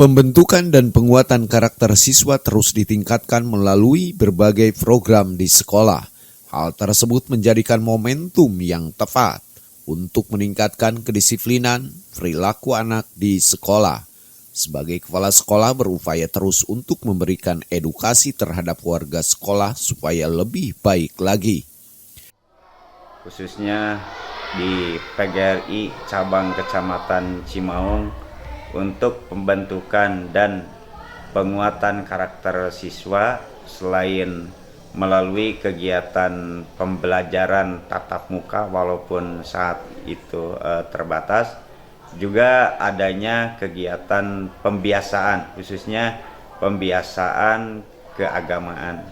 Pembentukan dan penguatan karakter siswa terus ditingkatkan melalui berbagai program di sekolah. Hal tersebut menjadikan momentum yang tepat untuk meningkatkan kedisiplinan perilaku anak di sekolah. Sebagai kepala sekolah berupaya terus untuk memberikan edukasi terhadap warga sekolah supaya lebih baik lagi. Khususnya di PGRI cabang Kecamatan Cimaung untuk pembentukan dan penguatan karakter siswa selain melalui kegiatan pembelajaran tatap muka walaupun saat itu terbatas, juga adanya kegiatan pembiasaan, khususnya pembiasaan keagamaan.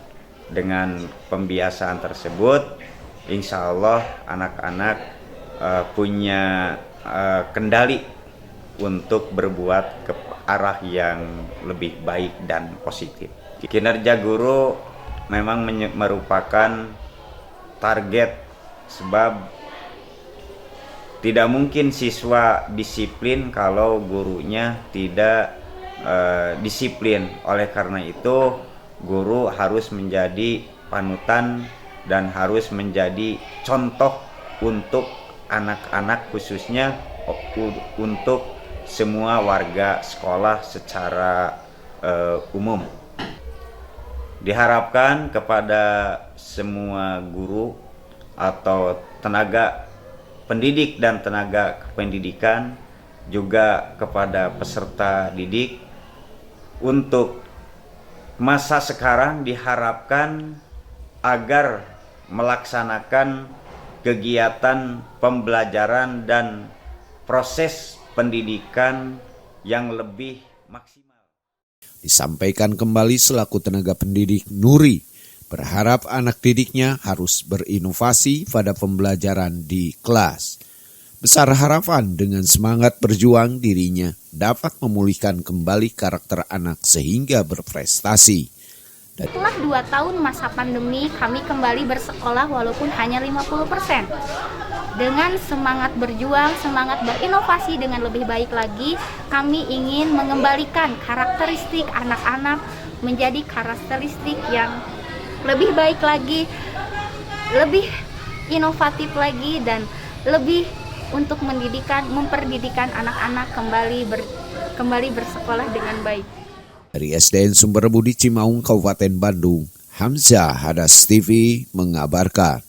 Dengan pembiasaan tersebut, insya Allah anak-anak punya kendali untuk berbuat ke arah yang lebih baik dan positif. Kinerja guru memang merupakan target, sebab tidak mungkin siswa disiplin kalau gurunya tidak disiplin. Oleh karena itu, guru harus menjadi panutan dan harus menjadi contoh untuk anak-anak, khususnya untuk semua warga sekolah secara umum. Diharapkan kepada semua guru atau tenaga pendidik dan tenaga kependidikan, juga kepada peserta didik, untuk masa sekarang diharapkan agar melaksanakan kegiatan pembelajaran dan proses pendidikan yang lebih maksimal. Disampaikan kembali selaku tenaga pendidik Nuri, berharap anak didiknya harus berinovasi pada pembelajaran di kelas. Besar harapan dengan semangat berjuang dirinya dapat memulihkan kembali karakter anak sehingga berprestasi. Setelah 2 tahun masa pandemi, kami kembali bersekolah walaupun hanya 50%. Dengan semangat berjuang, semangat berinovasi dengan lebih baik lagi, kami ingin mengembalikan karakteristik anak-anak menjadi karakteristik yang lebih baik lagi, lebih inovatif lagi, dan lebih untuk memperdidikan anak-anak kembali bersekolah dengan baik. Dari SDN Sumber Budi Cimaung, Kabupaten Bandung, Hamzah Hadas TV mengabarkan.